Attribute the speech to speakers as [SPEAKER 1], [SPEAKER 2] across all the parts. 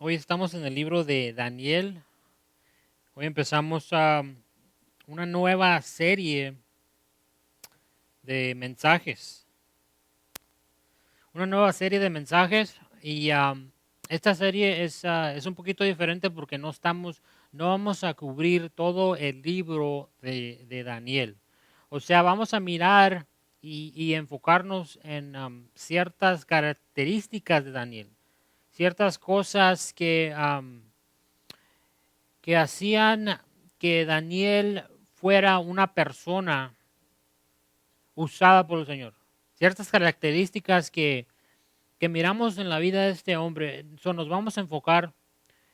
[SPEAKER 1] Hoy estamos en el libro de Daniel. Hoy empezamos una nueva serie de mensajes. Una nueva serie de mensajes y esta serie es un poquito diferente porque no vamos a cubrir todo el libro de Daniel. O sea, vamos a mirar y enfocarnos en ciertas características de Daniel, ciertas cosas que hacían que Daniel fuera una persona usada por el Señor. Ciertas características que miramos en la vida de este hombre. Nos vamos a enfocar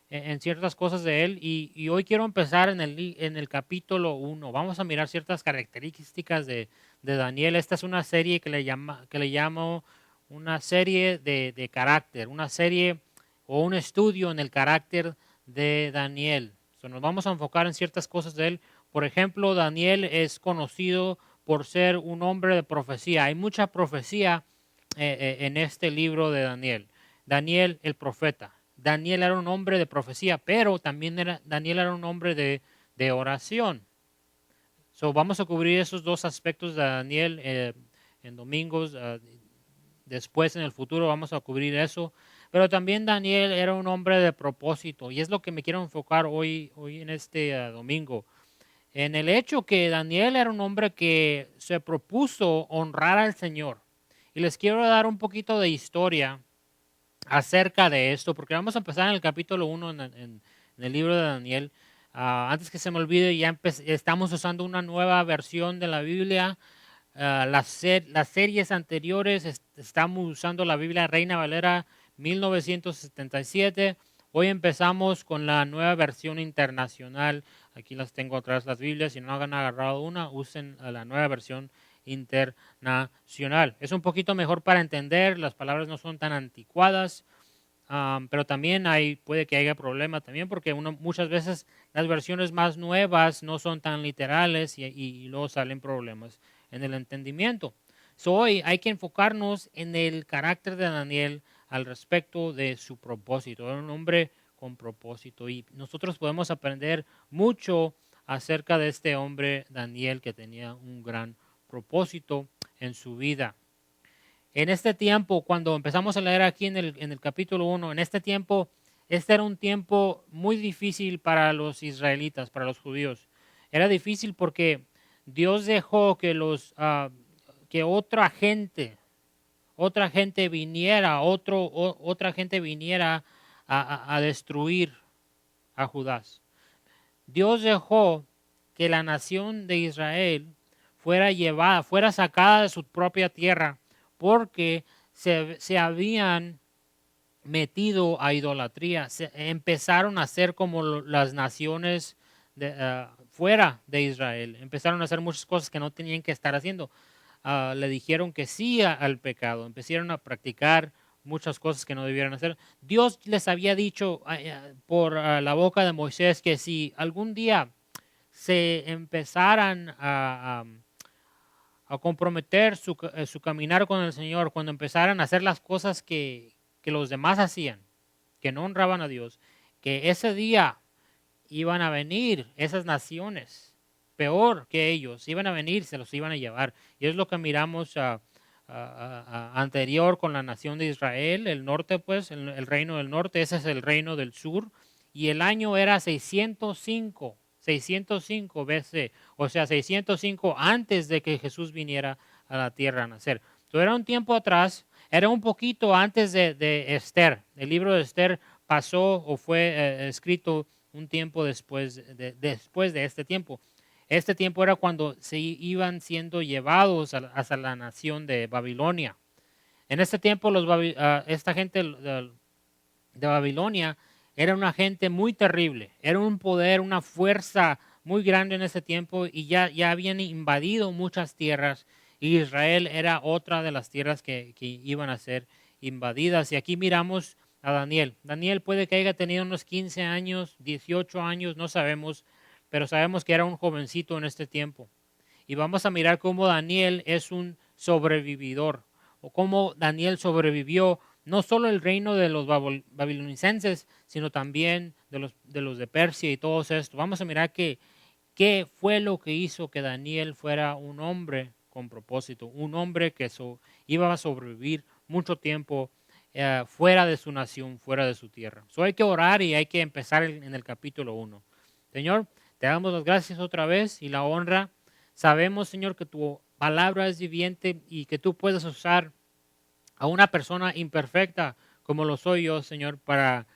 [SPEAKER 1] en ciertas cosas de él y hoy quiero empezar en el capítulo 1. Vamos a mirar ciertas características de Daniel. Esta es una serie que le llamo una serie de carácter, una serie o un estudio en el carácter de Daniel. Nos vamos a enfocar en ciertas cosas de él. Por ejemplo, Daniel es conocido por ser un hombre de profecía. Hay mucha profecía en este libro de Daniel. Daniel el profeta. Daniel era un hombre de profecía, pero también Daniel era un hombre de oración. Vamos a cubrir esos dos aspectos de Daniel en domingos. Después, en el futuro, vamos a cubrir eso. Pero también Daniel era un hombre de propósito y es lo que me quiero enfocar hoy en este domingo. En el hecho que Daniel era un hombre que se propuso honrar al Señor. Y les quiero dar un poquito de historia acerca de esto, porque vamos a empezar en el capítulo 1 en el libro de Daniel. Antes que se me olvide, ya estamos usando una nueva versión de la Biblia. Las series anteriores estamos usando la Biblia Reina Valera 1977. Hoy empezamos con la nueva versión internacional. Aquí las tengo atrás las Biblias. Si no han agarrado una, usen la nueva versión internacional. Es un poquito mejor para entender, las palabras no son tan anticuadas, pero también puede que haya problema también porque muchas veces las versiones más nuevas no son tan literales y luego salen problemas en el entendimiento. Hoy hay que enfocarnos en el carácter de Daniel al respecto de su propósito. Era un hombre con propósito y nosotros podemos aprender mucho acerca de este hombre Daniel que tenía un gran propósito en su vida. En este tiempo, cuando empezamos a leer aquí en el capítulo 1, en este tiempo, este era un tiempo muy difícil para los israelitas, para los judíos. Era difícil porque Dios dejó que otra gente viniera, otra gente viniera a destruir a Judá. Dios dejó que la nación de Israel fuera sacada de su propia tierra, porque se habían metido a idolatría, empezaron a ser como las naciones fuera de Israel, empezaron a hacer muchas cosas que no tenían que estar haciendo. Le dijeron que sí al pecado, empezaron a practicar muchas cosas que no debieran hacer. Dios les había dicho por la boca de Moisés que si algún día se empezaran a comprometer su caminar con el Señor, cuando empezaran a hacer las cosas que los demás hacían, que no honraban a Dios, que ese día iban a venir esas naciones, peor que ellos, iban a venir, se los iban a llevar. Y es lo que miramos anterior con la nación de Israel, el norte, pues, el reino del norte, ese es el reino del sur, y el año era 605 BC, o sea, 605 antes de que Jesús viniera a la tierra a nacer. Entonces, era un tiempo atrás, era un poquito antes de Esther. El libro de Esther pasó o fue escrito un tiempo después de este tiempo. Este tiempo era cuando se iban siendo llevados hacia la nación de Babilonia. En este tiempo esta gente de Babilonia era una gente muy terrible, era un poder, una fuerza muy grande en ese tiempo y ya habían invadido muchas tierras y Israel era otra de las tierras que iban a ser invadidas. Y aquí miramos a Daniel. Daniel puede que haya tenido unos 15 años, 18 años, no sabemos, pero sabemos que era un jovencito en este tiempo. Y vamos a mirar cómo Daniel es un sobrevividor o cómo Daniel sobrevivió no solo el reino de los babilonicenses, sino también de los de Persia y todos estos. Vamos a mirar qué fue lo que hizo que Daniel fuera un hombre con propósito, un hombre que iba a sobrevivir mucho tiempo fuera de su nación, fuera de su tierra. Hay que orar y hay que empezar en el capítulo 1. Señor, te damos las gracias otra vez y la honra. Sabemos, Señor, que tu palabra es viviente y que tú puedes usar a una persona imperfecta como lo soy yo, Señor, para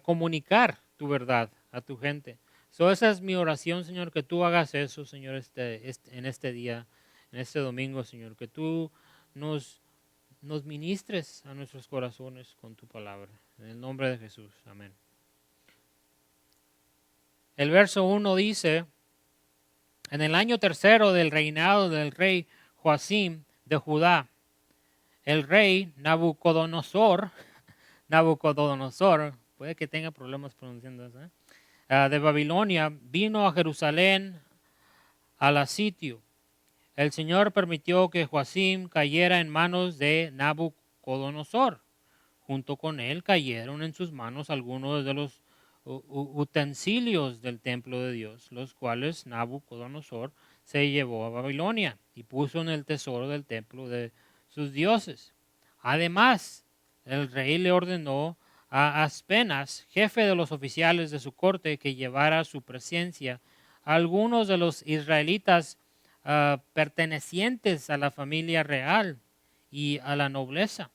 [SPEAKER 1] comunicar tu verdad a tu gente. Esa es mi oración, Señor, que tú hagas eso, Señor, en este día, en este domingo, Señor, que tú nos ministres a nuestros corazones con tu palabra. En el nombre de Jesús. Amén. El verso 1 dice, en el año tercero del reinado del rey Joacim de Judá, el rey Nabucodonosor, puede que tenga problemas pronunciando eso, de Babilonia, vino a Jerusalén al asitio. El Señor permitió que Joacim cayera en manos de Nabucodonosor. Junto con él cayeron en sus manos algunos de los utensilios del templo de Dios, los cuales Nabucodonosor se llevó a Babilonia y puso en el tesoro del templo de sus dioses. Además, el rey le ordenó a Aspenas, jefe de los oficiales de su corte, que llevara a su presencia a algunos de los israelitas pertenecientes a la familia real y a la nobleza.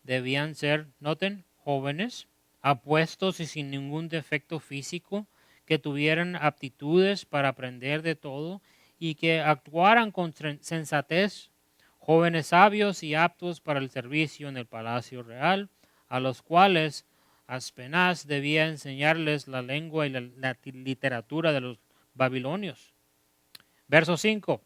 [SPEAKER 1] Debían ser, noten, jóvenes, apuestos y sin ningún defecto físico, que tuvieran aptitudes para aprender de todo y que actuaran con sensatez, jóvenes sabios y aptos para el servicio en el palacio real, a los cuales Aspenaz debía enseñarles la lengua y la literatura de los babilonios. Verso 5.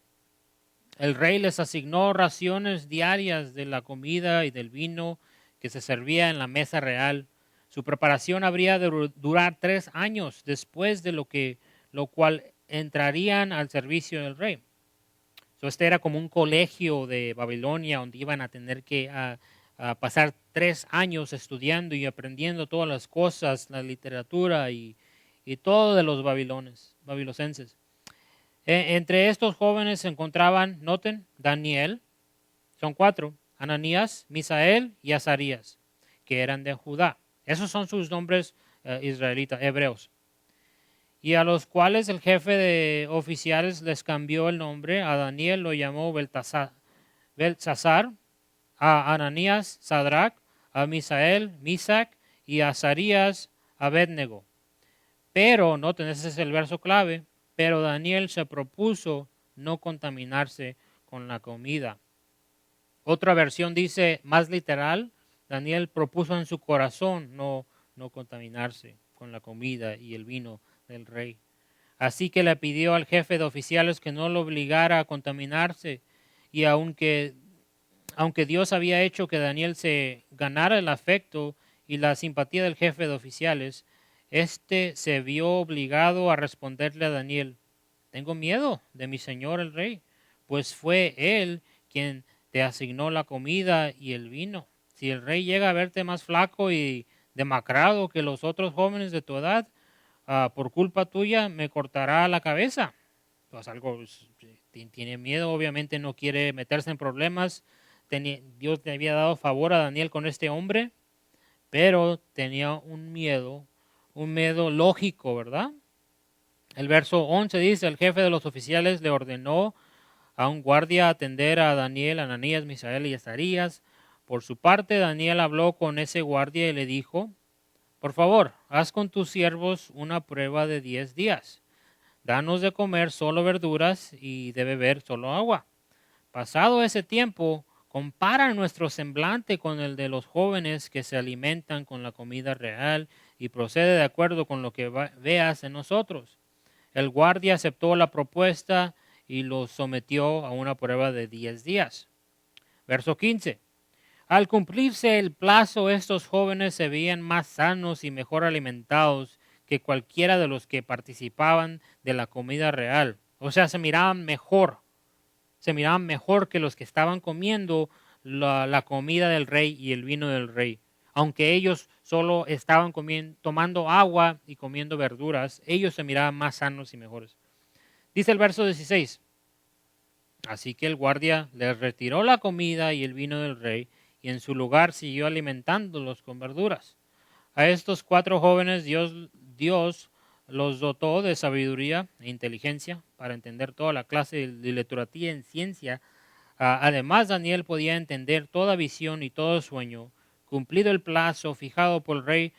[SPEAKER 1] El rey les asignó raciones diarias de la comida y del vino que se servía en la mesa real. Su preparación habría de durar 3 años después de lo cual entrarían al servicio del rey. Este era como un colegio de Babilonia donde iban a tener que pasar 3 años estudiando y aprendiendo todas las cosas, la literatura y todo de los babilocenses. Entre estos jóvenes se encontraban, noten, Daniel, son 4, Ananías, Misael y Azarías, que eran de Judá. Esos son sus nombres israelitas, hebreos. Y a los cuales el jefe de oficiales les cambió el nombre. A Daniel lo llamó Beltsasar, a Ananías, Sadrach, a Misael, Misac, y a Azarías, Abednego. Pero, noten, ese es el verso clave, pero Daniel se propuso no contaminarse con la comida. Otra versión dice, más literal, Daniel propuso en su corazón no contaminarse con la comida y el vino del rey. Así que le pidió al jefe de oficiales que no lo obligara a contaminarse, y aunque Dios había hecho que Daniel se ganara el afecto y la simpatía del jefe de oficiales, se vio obligado a responderle a Daniel, tengo miedo de mi señor el rey, pues fue él quien te asignó la comida y el vino. Si el rey llega a verte más flaco y demacrado que los otros jóvenes de tu edad, por culpa tuya me cortará la cabeza. Pues tiene miedo, obviamente no quiere meterse en problemas. Dios le había dado favor a Daniel con este hombre, pero tenía un miedo lógico, ¿verdad? El verso 11 dice, el jefe de los oficiales le ordenó a un guardia atender a Daniel, Ananías, Misael y Azarías. Por su parte, Daniel habló con ese guardia y le dijo, por favor, haz con tus siervos una prueba de 10 días. Danos de comer solo verduras y de beber solo agua. Pasado ese tiempo, compara nuestro semblante con el de los jóvenes que se alimentan con la comida real y procede de acuerdo con lo que veas en nosotros. El guardia aceptó la propuesta y los sometió a una prueba de 10 días. Verso 15. Al cumplirse el plazo, estos jóvenes se veían más sanos y mejor alimentados que cualquiera de los que participaban de la comida real. O sea, se miraban mejor que los que estaban comiendo la comida del rey y el vino del rey. Aunque ellos solo estaban tomando agua y comiendo verduras, ellos se miraban más sanos y mejores. Dice el verso 16. Así que el guardia les retiró la comida y el vino del rey y en su lugar siguió alimentándolos con verduras. A estos 4 jóvenes Dios los dotó de sabiduría e inteligencia para entender toda la clase de literatura en ciencia. Además, Daniel podía entender toda visión y todo sueño. Cumplido el plazo fijado por el rey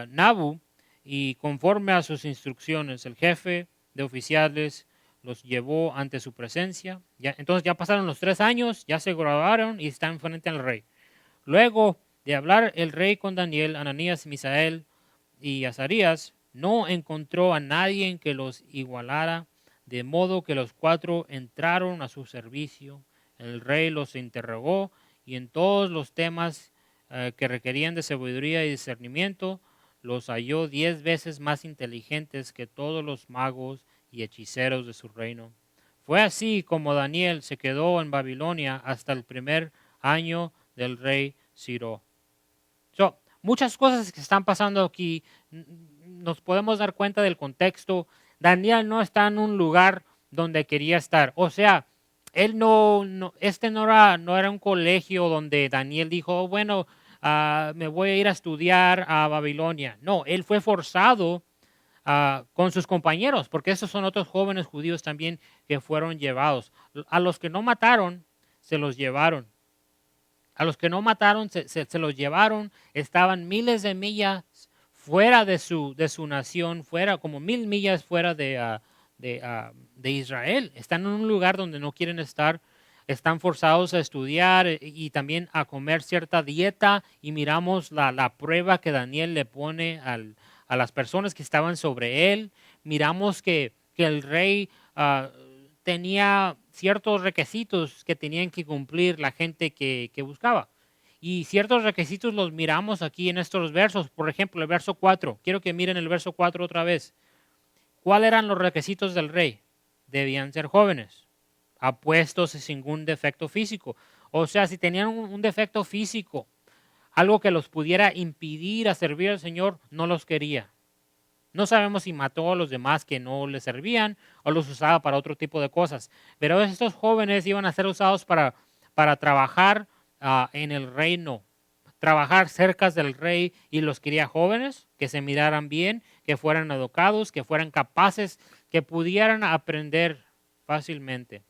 [SPEAKER 1] Nabu y conforme a sus instrucciones, el jefe de oficiales los llevó ante su presencia. Entonces ya pasaron los 3 años, ya se graduaron y están frente al rey. Luego de hablar el rey con Daniel, Ananías, Misael y Azarías, no encontró a nadie que los igualara, de modo que los 4 entraron a su servicio. El rey los interrogó y en todos los temas que requerían de sabiduría y discernimiento, los halló 10 veces más inteligentes que todos los magos y hechiceros de su reino. Fue así como Daniel se quedó en Babilonia hasta el primer año del rey Ciro. Muchas cosas que están pasando aquí, nos podemos dar cuenta del contexto. Daniel no está en un lugar donde quería estar. O sea, él no era un colegio donde Daniel dijo, bueno, me voy a ir a estudiar a Babilonia. No, él fue forzado con sus compañeros, porque esos son otros jóvenes judíos también que fueron llevados. A los que no mataron, se los llevaron. A los que no mataron, se los llevaron. Estaban miles de millas fuera de su nación, fuera como 1000 millas fuera de Israel. Están en un lugar donde no quieren estar. Están forzados a estudiar y también a comer cierta dieta. Y miramos la prueba que Daniel le pone a las personas que estaban sobre él. Miramos que el rey tenía ciertos requisitos que tenían que cumplir la gente que buscaba. Y ciertos requisitos los miramos aquí en estos versos. Por ejemplo, el verso 4. Quiero que miren el verso 4 otra vez. ¿Cuáles eran los requisitos del rey? Debían ser jóvenes, apuestos y sin ningún defecto físico. O sea, si tenían un defecto físico, algo que los pudiera impedir a servir al Señor, no los quería. No sabemos si mató a los demás que no le servían o los usaba para otro tipo de cosas. Pero estos jóvenes iban a ser usados para trabajar en el reino, trabajar cerca del rey, y los quería jóvenes, que se miraran bien, que fueran educados, que fueran capaces, que pudieran aprender fácilmente.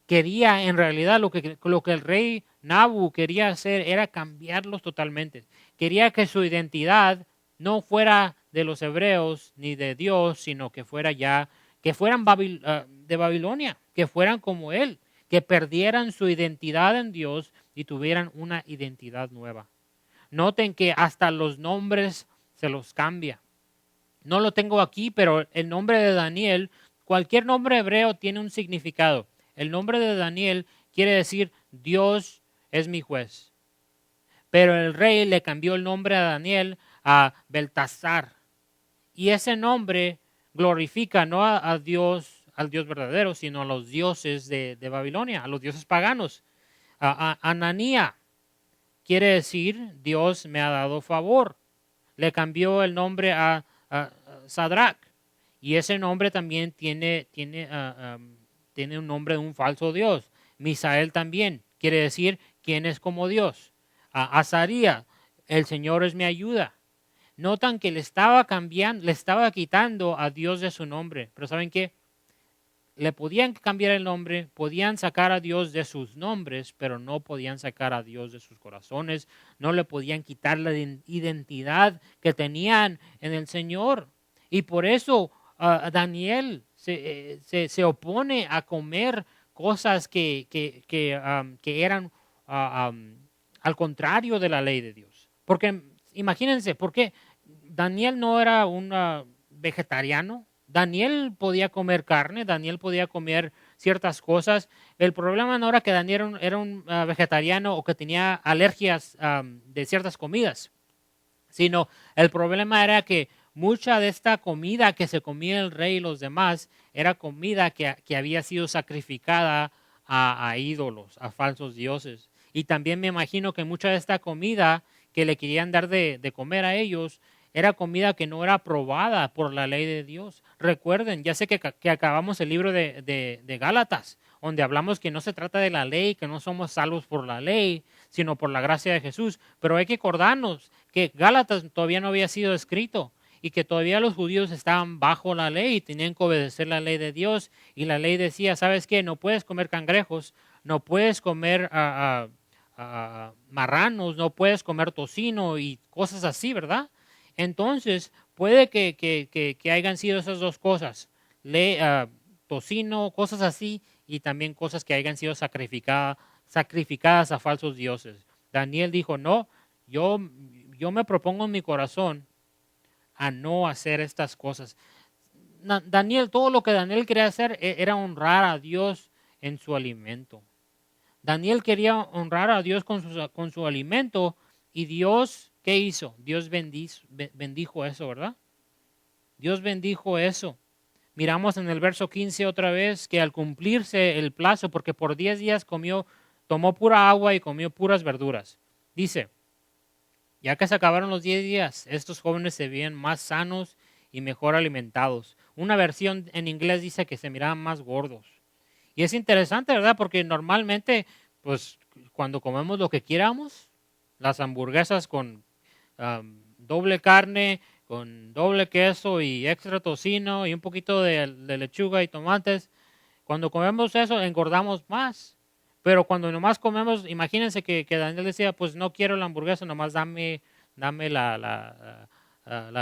[SPEAKER 1] Quería, en realidad, lo que el rey Nabu quería hacer era cambiarlos totalmente. Quería que su identidad no fuera de los hebreos ni de Dios, sino que fueran de Babilonia, que fueran como él, que perdieran su identidad en Dios y tuvieran una identidad nueva. Noten que hasta los nombres se los cambia. No lo tengo aquí, pero el nombre de Daniel, cualquier nombre hebreo tiene un significado. El nombre de Daniel quiere decir Dios es mi juez. Pero el rey le cambió el nombre a Daniel a Beltasar. Y ese nombre glorifica no a Dios, al Dios verdadero, sino a los dioses de Babilonia, a los dioses paganos. Ananía quiere decir Dios me ha dado favor. Le cambió el nombre a Sadrach. Y ese nombre también tiene un nombre de un falso Dios. Misael también quiere decir quién es como Dios. Azarías, el Señor es mi ayuda. Notan que le estaba quitando a Dios de su nombre. Pero ¿saben qué? Le podían cambiar el nombre, podían sacar a Dios de sus nombres, pero no podían sacar a Dios de sus corazones. No le podían quitar la identidad que tenían en el Señor. Y por eso Daniel se opone a comer cosas que eran al contrario de la ley de Dios. Porque imagínense, porque Daniel no era un vegetariano. Daniel podía comer carne, Daniel podía comer ciertas cosas. El problema no era que Daniel era un vegetariano o que tenía alergias de ciertas comidas, sino el problema era que mucha de esta comida que se comía el rey y los demás era comida que había sido sacrificada a ídolos, a falsos dioses. Y también me imagino que mucha de esta comida que le querían dar de comer a ellos era comida que no era aprobada por la ley de Dios. Recuerden, ya sé que acabamos el libro de Gálatas, donde hablamos que no se trata de la ley, que no somos salvos por la ley, sino por la gracia de Jesús. Pero hay que acordarnos que Gálatas todavía no había sido escrito y que todavía los judíos estaban bajo la ley y tenían que obedecer la ley de Dios. Y la ley decía, ¿sabes qué? No puedes comer cangrejos, no puedes comer marranos, no puedes comer tocino y cosas así, ¿verdad? Entonces, puede que hayan sido esas dos cosas, tocino, cosas así, y también cosas que hayan sido sacrificadas a falsos dioses. Daniel dijo, no, yo me propongo en mi corazón a no hacer estas cosas. Daniel, todo lo que Daniel quería hacer era honrar a Dios en su alimento. Daniel quería honrar a Dios con su alimento y Dios, ¿qué hizo? Dios bendijo eso, ¿verdad? Dios bendijo eso. Miramos en el verso 15 otra vez que al cumplirse el plazo, porque por 10 días tomó pura agua y comió puras verduras. Dice, ya que se acabaron los 10 días, estos jóvenes se veían más sanos y mejor alimentados. Una versión en inglés dice que se miraban más gordos. Y es interesante, ¿verdad? Porque normalmente, pues, cuando comemos lo que quieramos, las hamburguesas con doble carne, con doble queso y extra tocino y un poquito de lechuga y tomates, cuando comemos eso engordamos más. Pero cuando nomás comemos, imagínense que Daniel decía, pues no quiero la hamburguesa, nomás dame la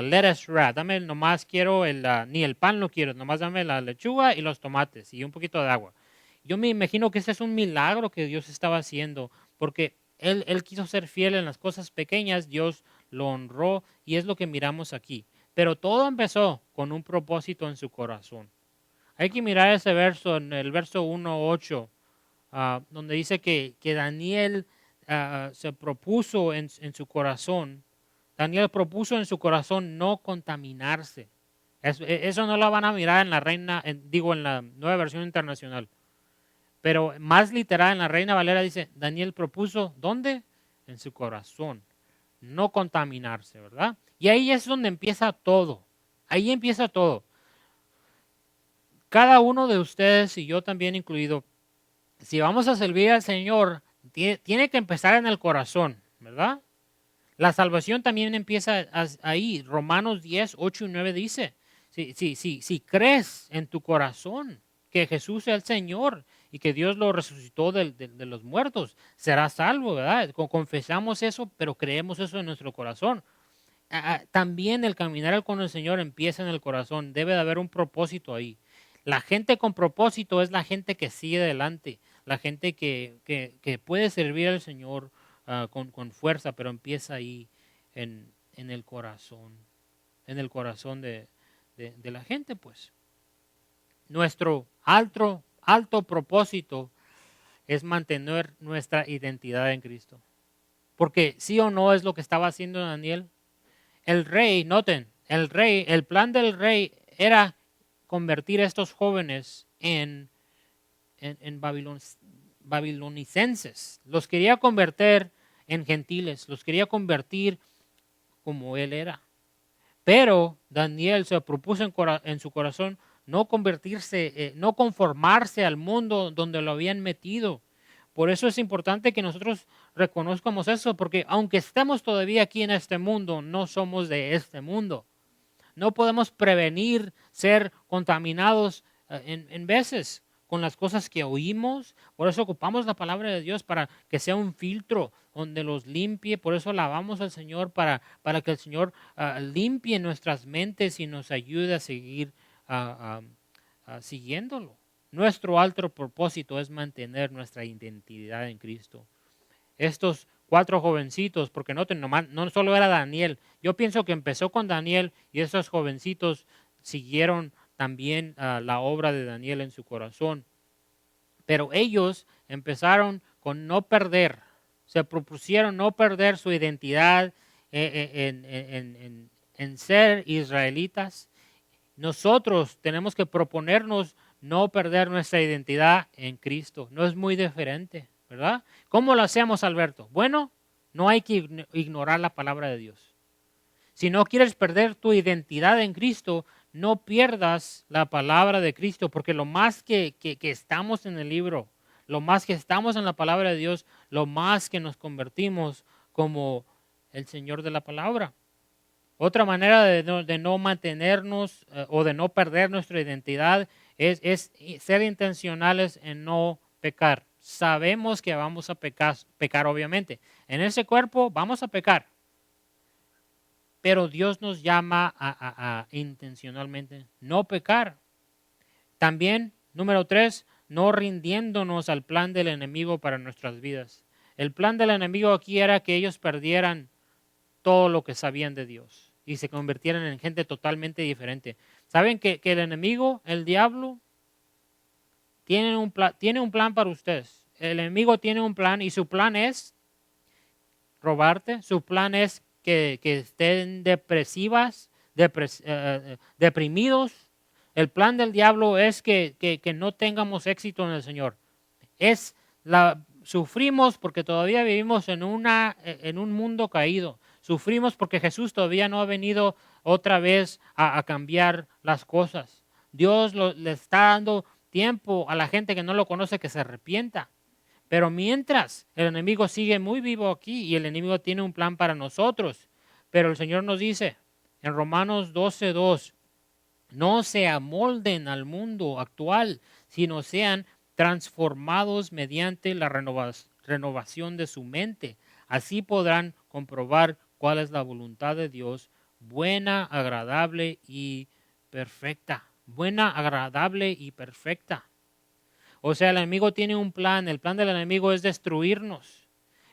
[SPEAKER 1] lettuce wrap, nomás quiero ni el pan no quiero, nomás dame la lechuga y los tomates y un poquito de agua. Yo me imagino que ese es un milagro que Dios estaba haciendo, porque él quiso ser fiel en las cosas pequeñas, Dios lo honró y es lo que miramos aquí. Pero todo empezó con un propósito en su corazón. Hay que mirar ese verso, en el verso 1:8, donde dice que Daniel se propuso en su corazón, Daniel propuso en su corazón no contaminarse. Eso no lo van a mirar en la en la Nueva Versión Internacional. Pero más literal en la Reina Valera dice, Daniel propuso, ¿dónde? En su corazón. No contaminarse, ¿verdad? Y ahí es donde empieza todo. Ahí empieza todo. Cada uno de ustedes, y yo también incluido, si vamos a servir al Señor, tiene que empezar en el corazón, ¿verdad? La salvación también empieza ahí. Romanos 10:8 y 9 dice, si crees en tu corazón que Jesús es el Señor y que Dios lo resucitó de los muertos, serás salvo, ¿verdad? Confesamos eso, pero creemos eso en nuestro corazón. También el caminar con el Señor empieza en el corazón. Debe de haber un propósito ahí. La gente con propósito es la gente que sigue adelante, la gente que puede servir al Señor con fuerza, pero empieza ahí en el corazón de la gente, pues. Nuestro alto propósito es mantener nuestra identidad en Cristo. Porque sí o no es lo que estaba haciendo Daniel. El rey, noten, el plan del rey era convertir a estos jóvenes en babilonicenses. Los quería convertir en gentiles, los quería convertir como él era. Pero Daniel se propuso en su corazón no convertirse, no conformarse al mundo donde lo habían metido. Por eso es importante que nosotros reconozcamos eso, porque aunque estemos todavía aquí en este mundo, no somos de este mundo. No podemos prevenir ser contaminados en veces con las cosas que oímos. Por eso ocupamos la palabra de Dios para que sea un filtro donde los limpie. Por eso alabamos al Señor para que el Señor limpie nuestras mentes y nos ayude a seguir siguiéndolo. Nuestro alto propósito es mantener nuestra identidad en Cristo. Estos 4 jovencitos, porque no solo era Daniel, yo pienso que empezó con Daniel y esos jovencitos siguieron también la obra de Daniel en su corazón. Pero ellos empezaron con no perder, se propusieron no perder su identidad en ser israelitas, nosotros tenemos que proponernos no perder nuestra identidad en Cristo. No es muy diferente, ¿verdad? ¿Cómo lo hacemos, Alberto? Bueno, no hay que ignorar la palabra de Dios. Si no quieres perder tu identidad en Cristo, no pierdas la palabra de Cristo, porque lo más que estamos en el libro, lo más que estamos en la palabra de Dios, lo más que nos convertimos como el Señor de la palabra. Otra manera de no mantenernos o de no perder nuestra identidad es ser intencionales en no pecar. Sabemos que vamos a pecar obviamente. En ese cuerpo vamos a pecar, pero Dios nos llama a intencionalmente no pecar. También, número 3, no rindiéndonos al plan del enemigo para nuestras vidas. El plan del enemigo aquí era que ellos perdieran todo lo que sabían de Dios y se convirtieran en gente totalmente diferente. ¿Saben que el enemigo, el diablo, tiene un plan para ustedes? El enemigo tiene un plan y su plan es robarte, su plan es que estén deprimidos. El plan del diablo es que no tengamos éxito en el Señor. Sufrimos porque todavía vivimos en un mundo caído. Sufrimos porque Jesús todavía no ha venido otra vez a cambiar las cosas. Dios le está dando tiempo a la gente que no lo conoce que se arrepienta. Pero mientras el enemigo sigue muy vivo aquí y el enemigo tiene un plan para nosotros. Pero el Señor nos dice en Romanos 12:2, no se amolden al mundo actual, sino sean transformados mediante la renovación de su mente. Así podrán comprobar cuál es la voluntad de Dios, buena, agradable y perfecta. Buena, agradable y perfecta. O sea, el enemigo tiene un plan. El plan del enemigo es destruirnos.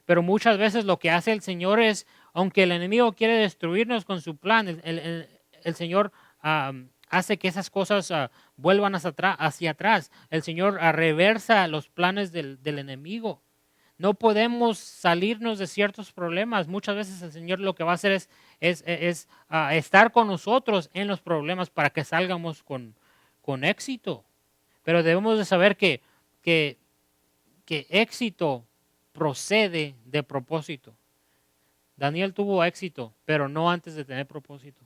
[SPEAKER 1] Pero muchas veces lo que hace el Señor es, aunque el enemigo quiere destruirnos con su plan, el Señor hace que esas cosas vuelvan hacia atrás. El Señor reversa los planes del enemigo. No podemos salirnos de ciertos problemas. Muchas veces el Señor lo que va a hacer es estar con nosotros en los problemas para que salgamos con éxito. Pero debemos de saber que éxito procede de propósito. Daniel tuvo éxito, pero no antes de tener propósito.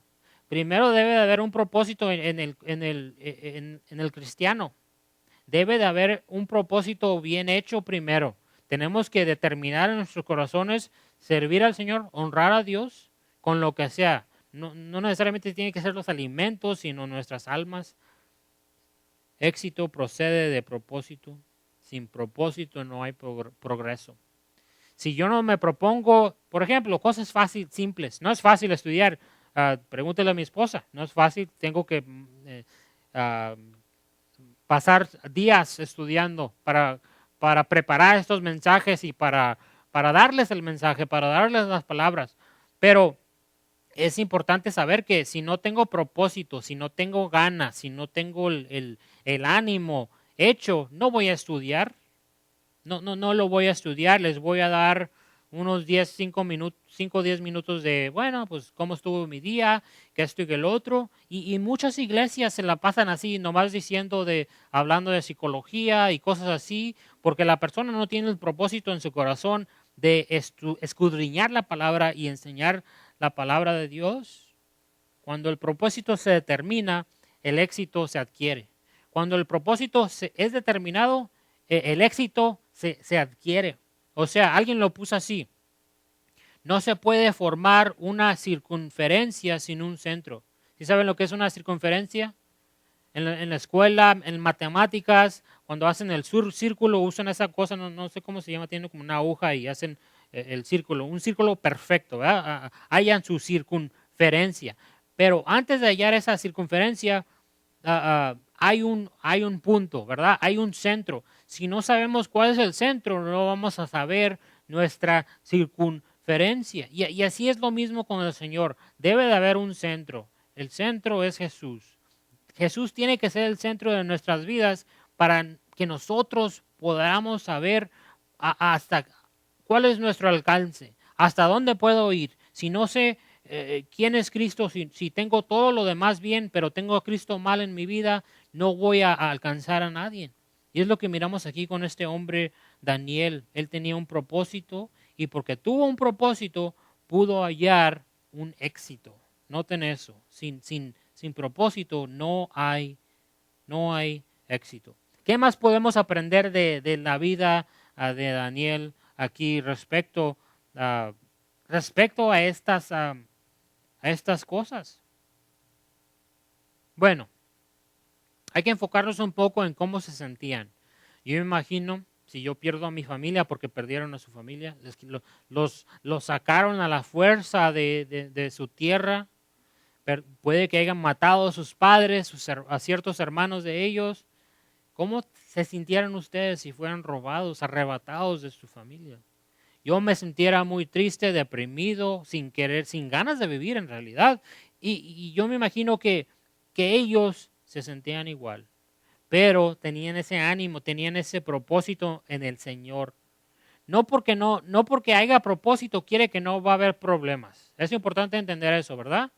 [SPEAKER 1] Primero debe de haber un propósito en el cristiano. Debe de haber un propósito bien hecho primero. Tenemos que determinar en nuestros corazones servir al Señor, honrar a Dios con lo que sea. No necesariamente tiene que ser los alimentos, sino nuestras almas. Éxito procede de propósito. Sin propósito no hay progreso. Si yo no me propongo, por ejemplo, cosas simples. No es fácil estudiar. Pregúntele a mi esposa. No es fácil. Tengo que pasar días estudiando para preparar estos mensajes y para darles el mensaje, para darles las palabras. Pero es importante saber que si no tengo propósito, si no tengo ganas, si no tengo el ánimo hecho, no voy a estudiar. No lo voy a estudiar. Les voy a dar unos 5 o 10 minutos de, bueno, pues cómo estuvo mi día, que esto y que el otro. Y muchas iglesias se la pasan así, nomás hablando de psicología y cosas así, porque la persona no tiene el propósito en su corazón de escudriñar la palabra y enseñar la palabra de Dios. Cuando el propósito se determina, el éxito se adquiere. Cuando el propósito es determinado, el éxito se adquiere. O sea, alguien lo puso así. No se puede formar una circunferencia sin un centro. ¿Sí saben lo que es una circunferencia? En la escuela, en matemáticas, cuando hacen el círculo, usan esa cosa, no sé cómo se llama, tienen como una aguja y hacen el círculo, un círculo perfecto, ¿verdad? Hallan su circunferencia. Pero antes de hallar esa circunferencia, hay un punto, ¿verdad? Hay un centro. Si no sabemos cuál es el centro, no vamos a saber nuestra circunferencia. Y así es lo mismo con el Señor. Debe de haber un centro. El centro es Jesús. Jesús tiene que ser el centro de nuestras vidas para que nosotros podamos saber hasta cuál es nuestro alcance, hasta dónde puedo ir. Si no sé ¿quién es Cristo? Si tengo todo lo demás bien, pero tengo a Cristo mal en mi vida, no voy a alcanzar a nadie. Y es lo que miramos aquí con este hombre Daniel. Él tenía un propósito y porque tuvo un propósito pudo hallar un éxito. Noten eso. Sin propósito no hay éxito. ¿Qué más podemos aprender de la vida de Daniel aquí respecto a estas cosas? Bueno, hay que enfocarnos un poco en cómo se sentían. Yo me imagino, si yo pierdo a mi familia porque perdieron a su familia, los sacaron a la fuerza de su tierra, puede que hayan matado a sus padres, a ciertos hermanos de ellos. ¿Cómo se sintieran ustedes si fueran robados, arrebatados de su familia? Yo me sintiera muy triste, deprimido, sin querer, sin ganas de vivir en realidad. Y yo me imagino que ellos se sentían igual, pero tenían ese ánimo, tenían ese propósito en el Señor. No porque haya propósito quiere que no va a haber problemas. Es importante entender eso, ¿verdad?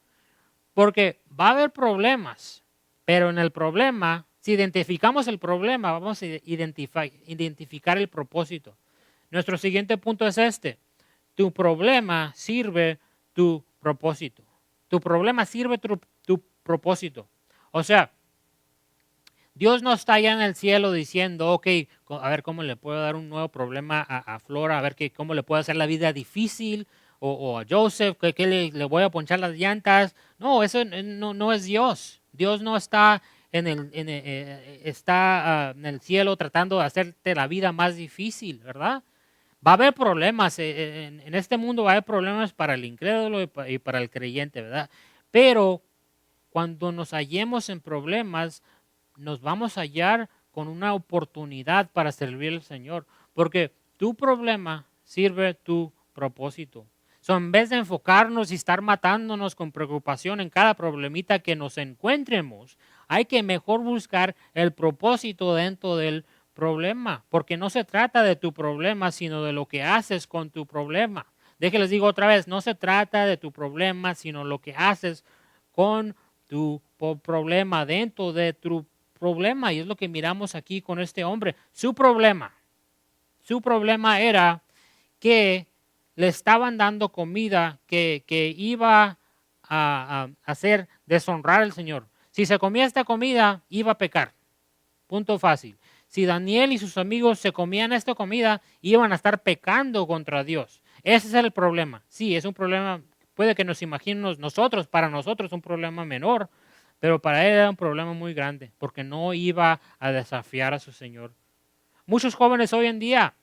[SPEAKER 1] Porque va a haber problemas, pero en el problema, si identificamos el problema, vamos a identificar el propósito. Nuestro siguiente punto es este. Tu problema sirve tu propósito. Tu problema sirve tu propósito. O sea, Dios no está allá en el cielo diciendo, ok, a ver cómo le puedo dar un nuevo problema a Flora, a ver cómo le puedo hacer la vida difícil, o a Joseph, que le voy a ponchar las llantas. No, eso no es Dios. Dios no está está en el cielo tratando de hacerte la vida más difícil, ¿verdad? Va a haber problemas, en este mundo va a haber problemas para el incrédulo y para el creyente, ¿verdad? Pero cuando nos hallemos en problemas, nos vamos a hallar con una oportunidad para servir al Señor, porque tu problema sirve tu propósito. En vez de enfocarnos y estar matándonos con preocupación en cada problemita que nos encuentremos, hay que mejor buscar el propósito dentro del problema, porque no se trata de tu problema, sino de lo que haces con tu problema. Déjenles digo otra vez, no se trata de tu problema, sino lo que haces con tu problema, dentro de tu problema. Y es lo que miramos aquí con este hombre. Su problema era que le estaban dando comida que iba a hacer deshonrar al Señor. Si se comía esta comida, iba a pecar. Punto fácil. Si Daniel y sus amigos se comían esta comida, iban a estar pecando contra Dios. Ese es el problema. Sí, es un problema, puede que nos imaginemos nosotros, para nosotros un problema menor, pero para él era un problema muy grande, porque no iba a desafiar a su Señor. Muchos jóvenes hoy en día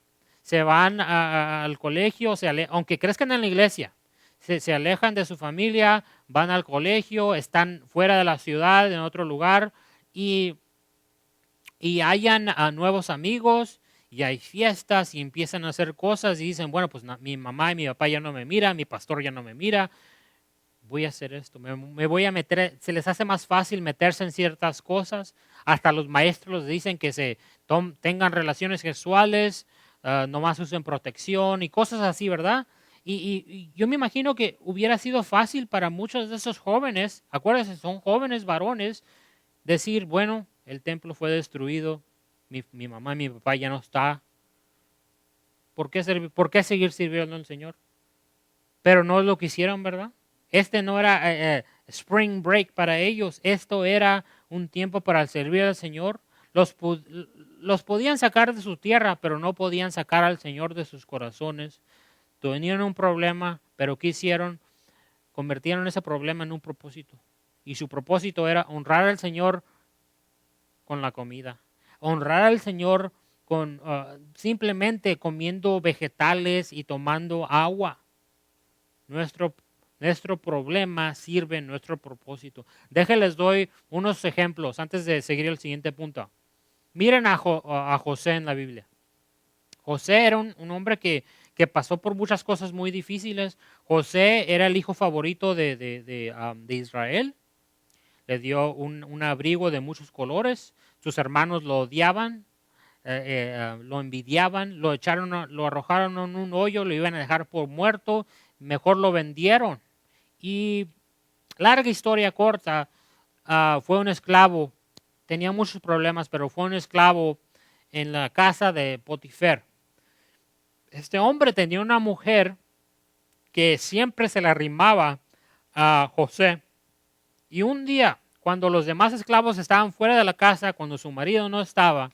[SPEAKER 1] se van al colegio, aunque crezcan en la iglesia, se alejan de su familia, van al colegio, están fuera de la ciudad, en otro lugar, y hallan a nuevos amigos, y hay fiestas, y empiezan a hacer cosas, y dicen, bueno, pues mi mamá y mi papá ya no me miran, mi pastor ya no me mira, voy a hacer esto, me voy a meter, se les hace más fácil meterse en ciertas cosas, hasta los maestros les dicen que tengan relaciones sexuales, nomás usen protección y cosas así, ¿verdad? Y yo me imagino que hubiera sido fácil para muchos de esos jóvenes, acuérdense, son jóvenes varones, decir, bueno, el templo fue destruido, mi mamá y mi papá ya no está, ¿por qué seguir sirviendo al Señor? Pero no es lo que hicieron, ¿verdad? Este no era spring break para ellos, esto era un tiempo para servir al Señor. Los podían sacar de su tierra, pero no podían sacar al Señor de sus corazones. Tenían un problema, pero ¿qué hicieron? Convirtieron ese problema en un propósito. Y su propósito era honrar al Señor con la comida. Honrar al Señor con simplemente comiendo vegetales y tomando agua. Nuestro problema sirve en nuestro propósito. Déjenles doy unos ejemplos antes de seguir el siguiente punto. Miren a José en la Biblia. José era un hombre que pasó por muchas cosas muy difíciles. José era el hijo favorito de Israel. Le dio un abrigo de muchos colores. Sus hermanos lo odiaban, lo envidiaban, lo arrojaron en un hoyo, lo iban a dejar por muerto. Mejor lo vendieron. Y larga historia corta, fue un esclavo, tenía muchos problemas, pero fue un esclavo en la casa de Potifar. Este hombre tenía una mujer que siempre se le arrimaba a José. Y un día, cuando los demás esclavos estaban fuera de la casa, cuando su marido no estaba,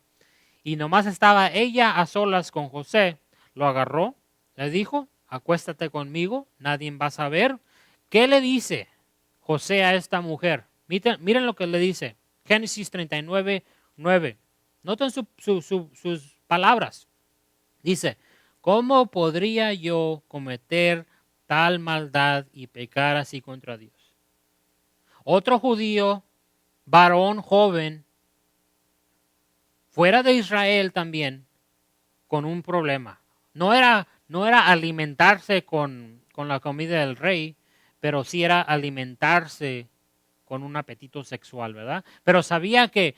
[SPEAKER 1] y nomás estaba ella a solas con José, lo agarró, le dijo, acuéstate conmigo, nadie va a saber. ¿Qué le dice José a esta mujer? Miren lo que le dice. Génesis 39:9. Noten sus palabras. Dice, ¿cómo podría yo cometer tal maldad y pecar así contra Dios? Otro judío, varón joven, fuera de Israel también, con un problema. No era alimentarse con la comida del rey, pero sí era alimentarse con un apetito sexual, ¿verdad? Pero sabía que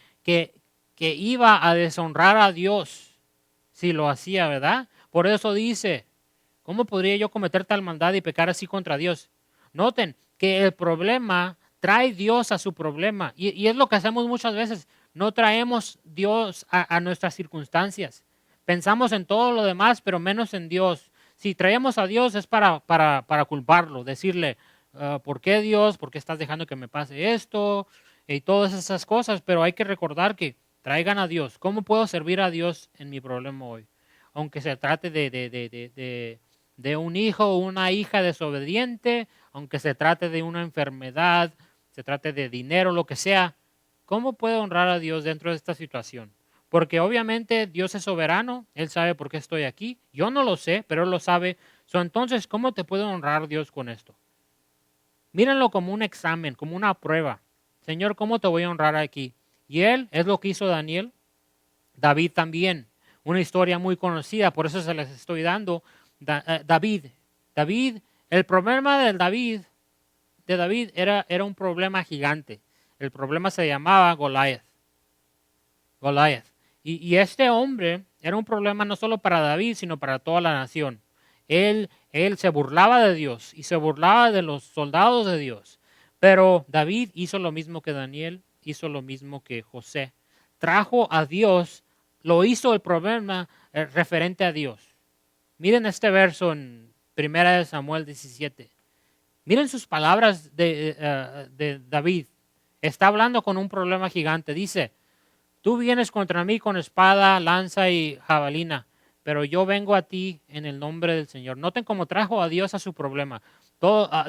[SPEAKER 1] iba a deshonrar a Dios si lo hacía, ¿verdad? Por eso dice, ¿cómo podría yo cometer tal maldad y pecar así contra Dios? Noten que el problema trae Dios a su problema. Y es lo que hacemos muchas veces. No traemos Dios a nuestras circunstancias. Pensamos en todo lo demás, pero menos en Dios. Si traemos a Dios es para culparlo, decirle, ¿por qué Dios? ¿Por qué estás dejando que me pase esto? Y todas esas cosas, pero hay que recordar que traigan a Dios. ¿Cómo puedo servir a Dios en mi problema hoy? Aunque se trate de un hijo o una hija desobediente, aunque se trate de una enfermedad, se trate de dinero, lo que sea, ¿cómo puedo honrar a Dios dentro de esta situación? Porque obviamente Dios es soberano, Él sabe por qué estoy aquí, yo no lo sé, pero Él lo sabe. Entonces, ¿cómo te puedo honrar Dios con esto? Mírenlo como un examen, como una prueba. Señor, ¿cómo te voy a honrar aquí? Y Él es lo que hizo Daniel, David también, una historia muy conocida, por eso se les estoy dando. David, el problema de David era un problema gigante. El problema se llamaba Goliath. Y este hombre era un problema no solo para David, sino para toda la nación. Él se burlaba de Dios y se burlaba de los soldados de Dios. Pero David hizo lo mismo que Daniel, hizo lo mismo que José. Trajo a Dios, lo hizo el problema referente a Dios. Miren este verso en 1 Samuel 17. Miren sus palabras de David. Está hablando con un problema gigante. Dice, tú vienes contra mí con espada, lanza y jabalina, pero yo vengo a ti en el nombre del Señor. Noten cómo trajo a Dios a su problema.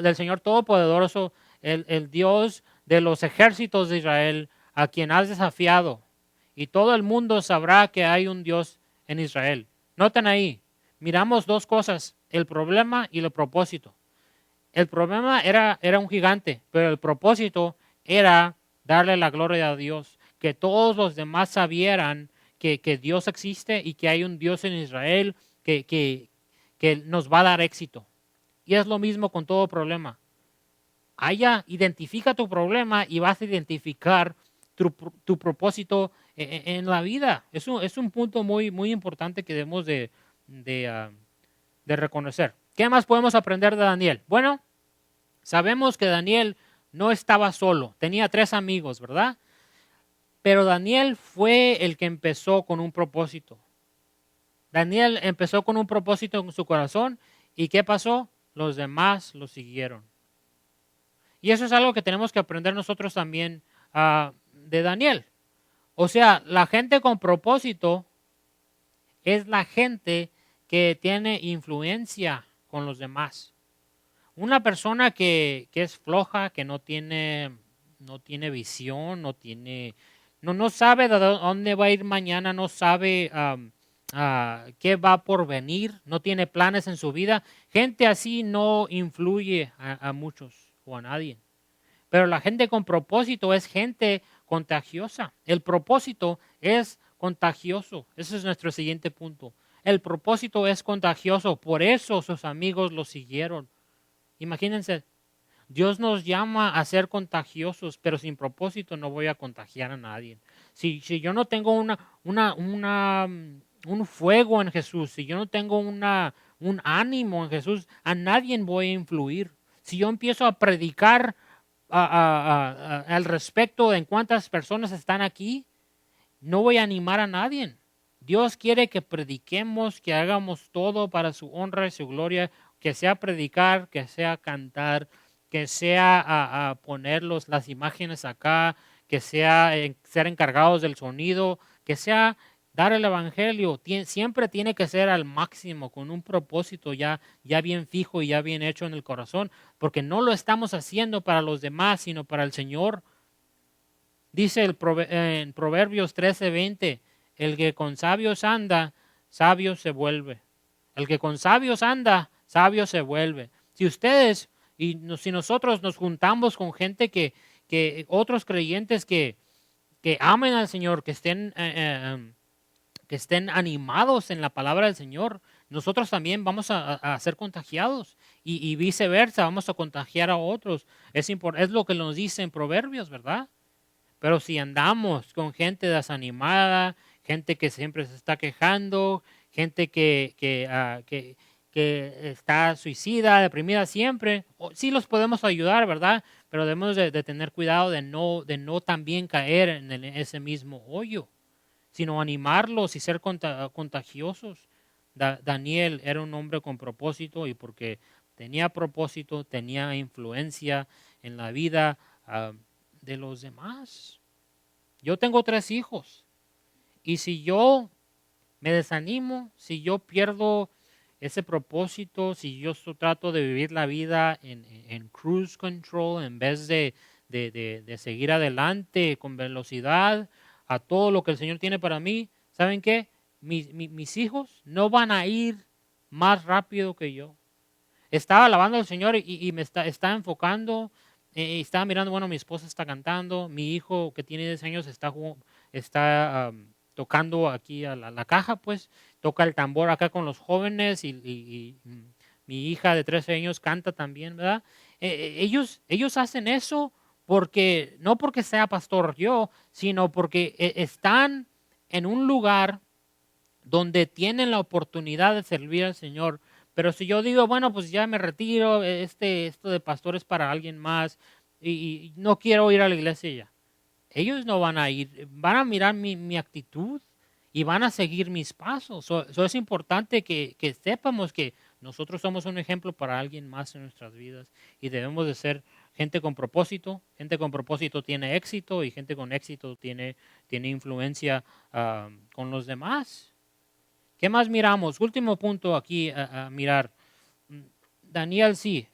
[SPEAKER 1] Del Señor Todopoderoso, el Dios de los ejércitos de Israel, a quien has desafiado. Y todo el mundo sabrá que hay un Dios en Israel. Noten ahí, miramos dos cosas, el problema y el propósito. El problema era un gigante, pero el propósito era darle la gloria a Dios, que todos los demás sabieran que Dios existe y que hay un Dios en Israel que nos va a dar éxito. Y es lo mismo con todo problema. Identifica tu problema y vas a identificar tu propósito en la vida. Es un punto muy, muy importante que debemos de reconocer. ¿Qué más podemos aprender de Daniel? Bueno, sabemos que Daniel no estaba solo, tenía 3 amigos, ¿verdad? Pero Daniel fue el que empezó con un propósito. Daniel empezó con un propósito en su corazón y ¿qué pasó? Los demás lo siguieron. Y eso es algo que tenemos que aprender nosotros también de Daniel. O sea, la gente con propósito es la gente que tiene influencia con los demás. Una persona que es floja, que no tiene visión, no sabe de dónde va a ir mañana, no sabe qué va por venir, no tiene planes en su vida. Gente así no influye a muchos o a nadie. Pero la gente con propósito es gente contagiosa. El propósito es contagioso. Ese es nuestro siguiente punto. El propósito es contagioso, por eso sus amigos lo siguieron. Imagínense, Dios nos llama a ser contagiosos, pero sin propósito no voy a contagiar a nadie. Si yo no tengo un fuego en Jesús, si yo no tengo un ánimo en Jesús, a nadie voy a influir. Si yo empiezo a predicar al respecto de en cuántas personas están aquí, no voy a animar a nadie. Dios quiere que prediquemos, que hagamos todo para su honra y su gloria, que sea predicar, que sea cantar, que sea poner las imágenes acá, que sea ser encargados del sonido, que sea dar el evangelio. Siempre tiene que ser al máximo, con un propósito ya bien fijo y ya bien hecho en el corazón, porque no lo estamos haciendo para los demás, sino para el Señor. Dice en Proverbios 13:20, el que con sabios anda, sabio se vuelve. El que con sabios anda, sabio se vuelve. Si ustedes si nosotros nos juntamos con gente que otros creyentes que amen al Señor, que estén animados en la palabra del Señor, nosotros también vamos a ser contagiados y viceversa, vamos a contagiar a otros. Es lo que nos dice en Proverbios, ¿verdad? Pero si andamos con gente desanimada, gente que siempre se está quejando, gente que está suicida, deprimida siempre, sí los podemos ayudar, ¿verdad? Pero debemos de tener cuidado de no también caer en ese mismo hoyo, sino animarlos y ser contagiosos. Daniel era un hombre con propósito y porque tenía propósito, tenía influencia en la vida de los demás. Yo tengo 3 hijos y si yo me desanimo, si yo pierdo ese propósito, si yo trato de vivir la vida en cruise control en vez de seguir adelante con velocidad a todo lo que el Señor tiene para mí, ¿saben qué? Mis hijos no van a ir más rápido que yo. Estaba alabando al Señor y me está enfocando. Estaba mirando, bueno, mi esposa está cantando, mi hijo que tiene 10 años está tocando aquí a la caja, pues, toca el tambor acá con los jóvenes y mi hija de 13 años canta también, ¿verdad? Ellos hacen eso no porque sea pastor yo, sino porque están en un lugar donde tienen la oportunidad de servir al Señor. Pero si yo digo, bueno, pues ya me retiro, esto de pastor es para alguien más y no quiero ir a la iglesia ya. Ellos no van a ir, van a mirar mi actitud y van a seguir mis pasos. So es importante que sepamos que nosotros somos un ejemplo para alguien más en nuestras vidas y debemos de ser gente con propósito. Gente con propósito tiene éxito y gente con éxito tiene influencia con los demás. ¿Qué más miramos? Último punto aquí a mirar. Daniel sí,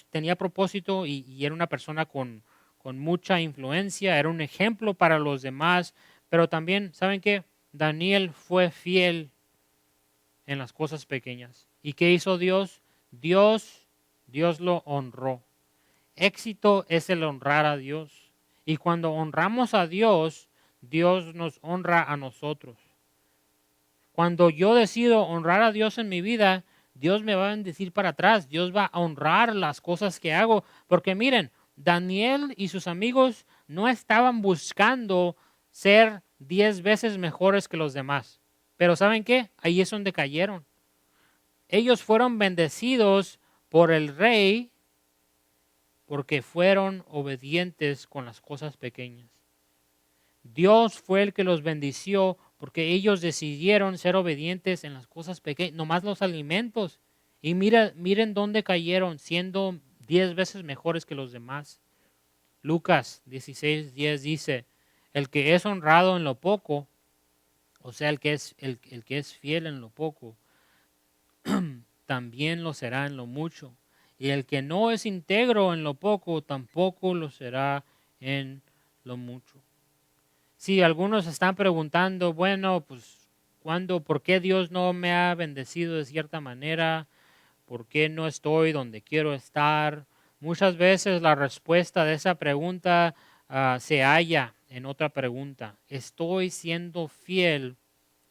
[SPEAKER 1] tenía propósito y era una persona con mucha influencia, era un ejemplo para los demás, pero también, ¿saben qué? Daniel fue fiel en las cosas pequeñas. ¿Y qué hizo Dios? Dios lo honró. Éxito es el honrar a Dios. Y cuando honramos a Dios, Dios nos honra a nosotros. Cuando yo decido honrar a Dios en mi vida, Dios me va a bendecir para atrás. Dios va a honrar las cosas que hago. Porque miren, Daniel y sus amigos no estaban buscando ser 10 veces mejores que los demás. Pero ¿saben qué? Ahí es donde cayeron. Ellos fueron bendecidos por el rey porque fueron obedientes con las cosas pequeñas. Dios fue el que los bendició porque ellos decidieron ser obedientes en las cosas pequeñas, nomás los alimentos. Y miren dónde cayeron, siendo 10 veces mejores que los demás. Lucas 16:10 dice, el que es honrado en lo poco, o sea, el que es fiel en lo poco, también lo será en lo mucho. Y el que no es íntegro en lo poco, tampoco lo será en lo mucho. Sí, algunos están preguntando, bueno, pues, ¿por qué Dios no me ha bendecido de cierta manera? ¿Por qué no estoy donde quiero estar? Muchas veces la respuesta de esa pregunta se halla en otra pregunta. ¿Estoy siendo fiel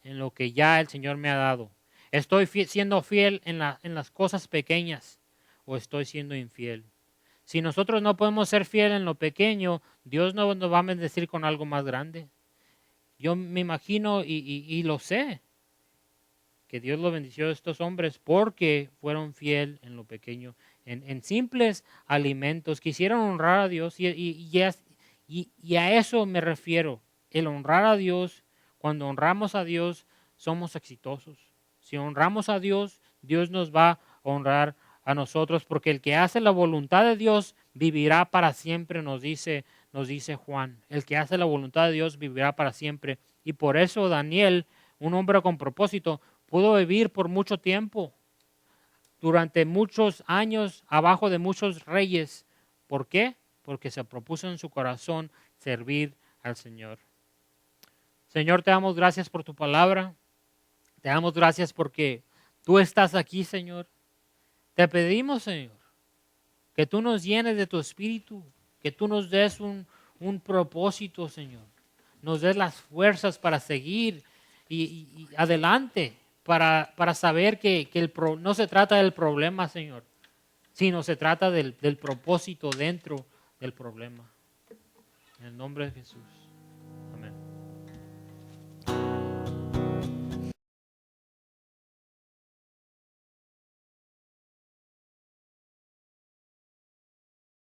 [SPEAKER 1] en lo que ya el Señor me ha dado? ¿Estoy siendo fiel en las cosas pequeñas o estoy siendo infiel? Si nosotros no podemos ser fieles en lo pequeño, Dios no nos va a bendecir con algo más grande. Yo me imagino y lo sé. que Dios lo bendició a estos hombres porque fueron fiel en lo pequeño, en simples alimentos. Quisieron honrar a Dios y a eso me refiero. El honrar a Dios, cuando honramos a Dios, somos exitosos. Si honramos a Dios, Dios nos va a honrar a nosotros, porque el que hace la voluntad de Dios vivirá para siempre, nos dice Juan. El que hace la voluntad de Dios vivirá para siempre. Y por eso Daniel, un hombre con propósito, pudo vivir por mucho tiempo, durante muchos años, abajo de muchos reyes. ¿Por qué? Porque se propuso en su corazón servir al Señor. Señor, te damos gracias por tu palabra. Te damos gracias porque tú estás aquí, Señor. Te pedimos, Señor, que tú nos llenes de tu espíritu, que tú nos des un propósito, Señor. Nos des las fuerzas para seguir y adelante, para saber que no se trata del problema, Señor, sino se trata del propósito dentro del problema. En el nombre de Jesús.